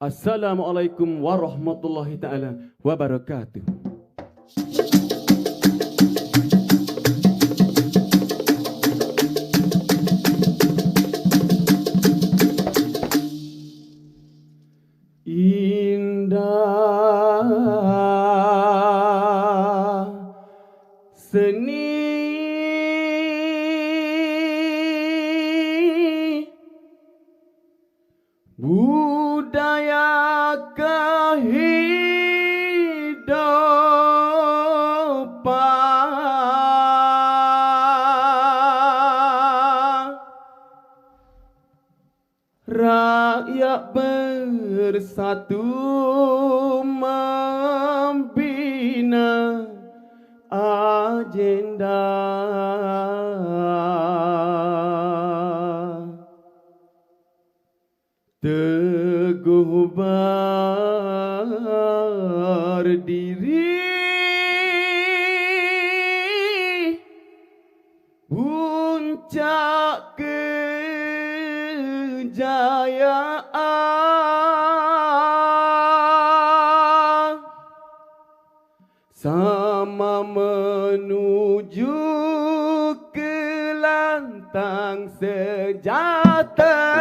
Assalamualaikum warahmatullahi taala wabarakatuh. Indah seni budaya kehidupan rakyat bersatu membina agenda teguh berdiri puncak kejayaan sama menuju ke lantang sejahtera.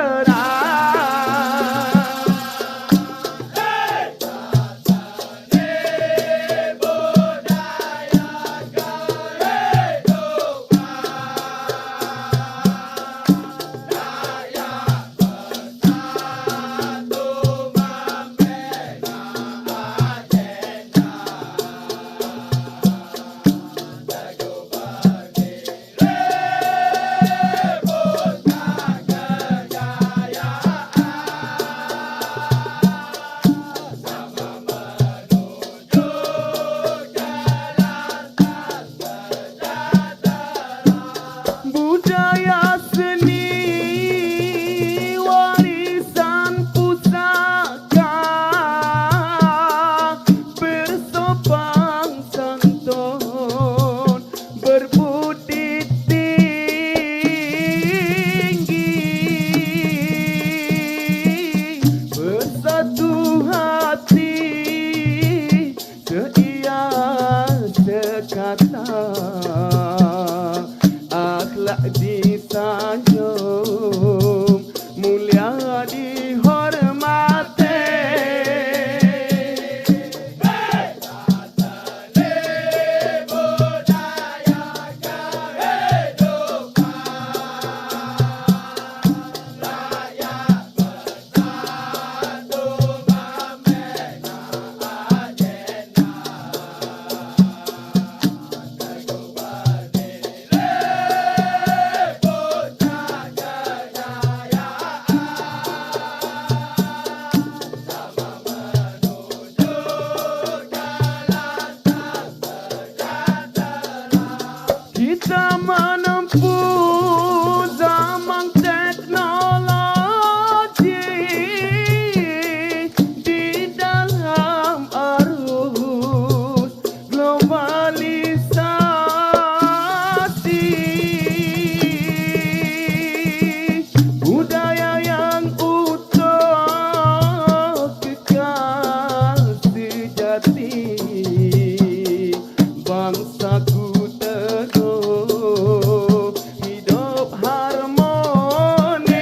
Budaya seni warisan pusaka bersopan santun berbudi tinggi bersatu hati seia sekata akhlak disanjung mulia dihormati kita menempuh zaman teknologi di dalam arus globalisasi budaya yang utuh kekal sejati bangsaku hidup harmoni.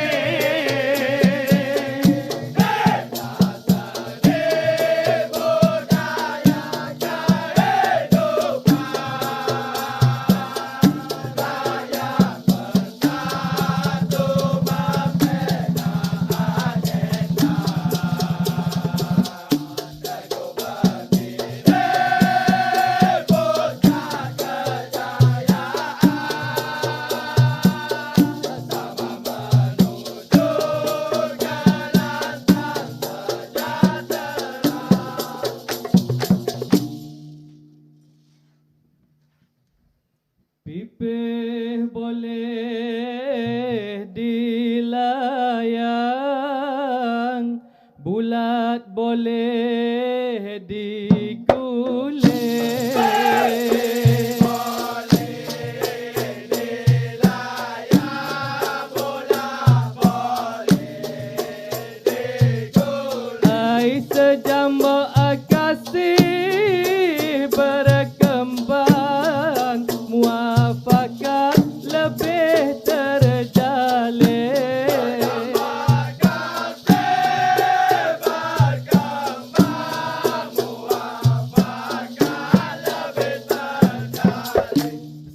Pipih boleh dilayang, bulat boleh dikulit. sejamba kasih berkembang, muafakat lebih terjalin.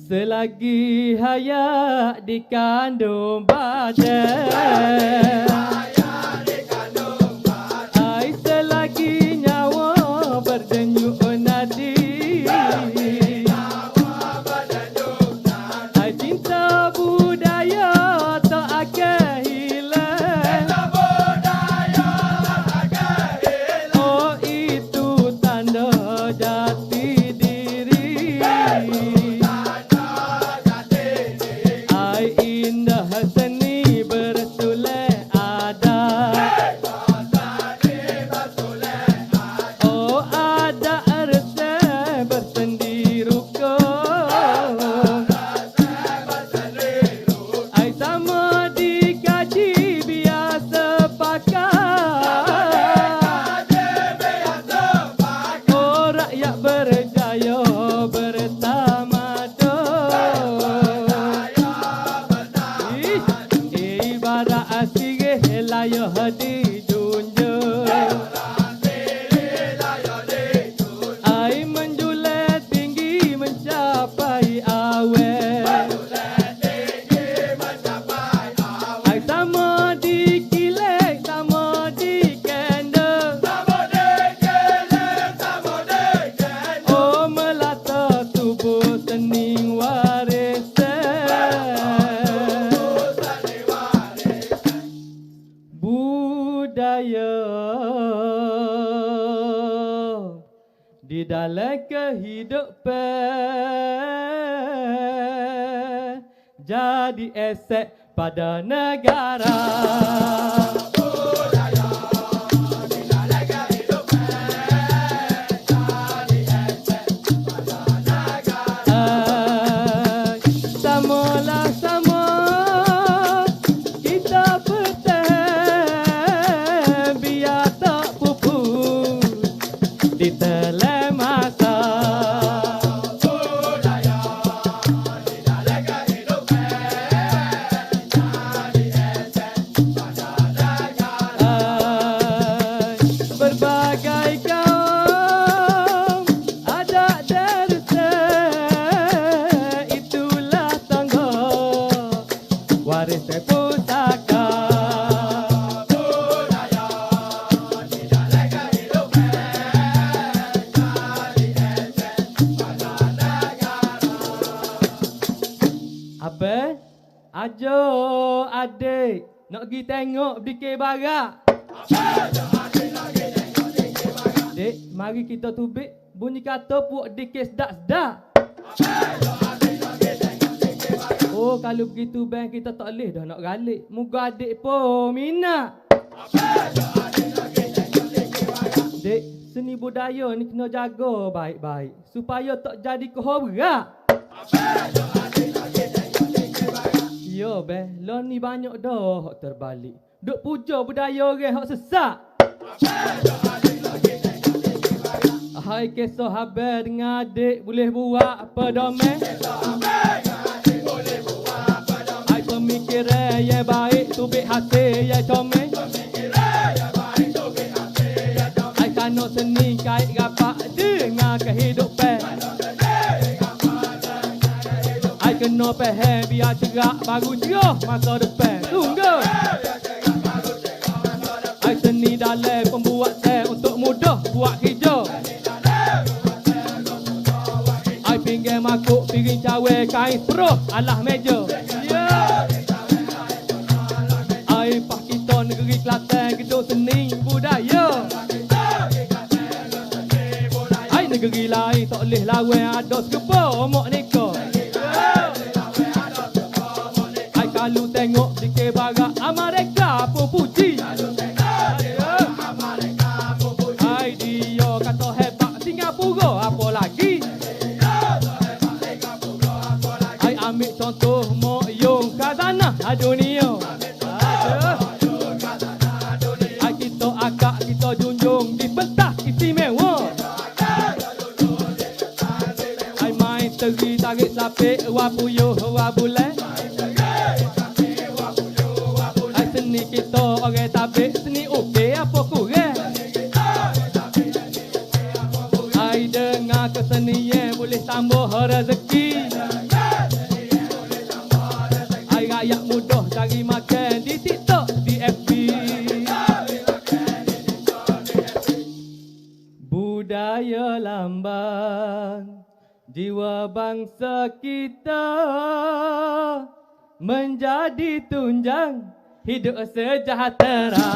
Selagi hayat dikandung badan, ai selagi nyawa berdenyut nadi, ai cinta budaya tak akan hilang. Oh, itu tanda jati diri. Ai indah seni bersulek adat. Oh, adat resep bersendi rukun. Ai sama dikaji biar sepakat. Oh, rakyat berjaya bertamadun. Ibarat asirih layah dijunjung. Ai menjulat tinggi mencapai awet. Ai sama dikilek sama dikendeng. Oh, melata tubuh sening warisan. Budaya di dalam kehidupan jadi aset pada negara. Samalah sama kita bertahan biar tak pupus ditelan masa. Berbagai kaum adat dan resep, itulah tangga waris pusaka. Apa? Ajo adik nak pergi tengok dikir barak. Dek, mari kita tubik bunyi kata puak dikir sedak-sedak. Oh, kalau begitu bang kita tak boleh dah nak galik. Moga adik pun minat. Dek, seni budaya ni kena jaga baik-baik supaya tak jadi kehorak. Ya bang, lah ni banyak dah hak terbalik. Duk puja budaya orang hak sesak. Hai kisah habar dengan adik boleh buat apa domeh? Hai pemikiran yang baik tubik hati yang comel. Hai kano seni kait rapat dengan kehidupan. Hai kena faham biar cerak baru cerah masa depan. Tunggu. Hai seni dalam pembuatan untuk mudah buat kerja. Hai pinggir makuk piring cawe kain peruh alah meja. Hai pah kita negeri Kelantan gedung seni budaya. Hai negeri lain tak boleh lawan ada sekepar mok nikah. Hai kalau tengok dikir barak Amerika pun puji. Hai dia kata hebat Singapura apa lagi. Hai ambil contoh Mok Yung Khazanah dunia. Hai kita akak kita junjung di tapi wapuyuh wabule. Ai seni kita orang tapi seni okey apa kurang? Ai dengar kesenian boleh tambah rezeki. Ai rakyat mudah cari makan di TikTok, di FB. Budaya lambang jiwa bangsa kita menjadi tunjang hidup sejahtera.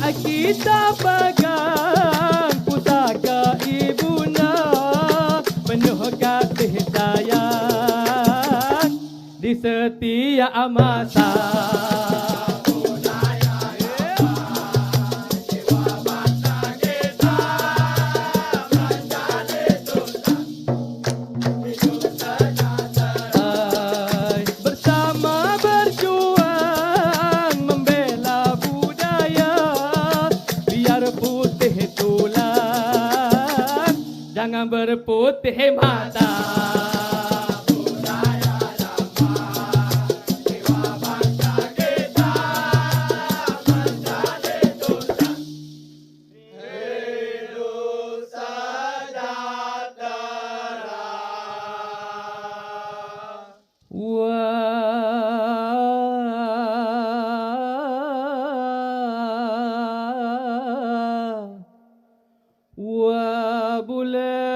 Kita pegang pusaka ibunda penuh kasih sayang di setiap masa. Bersama berjuang membela budaya biar putih tulang jangan berputih mata. Wa bule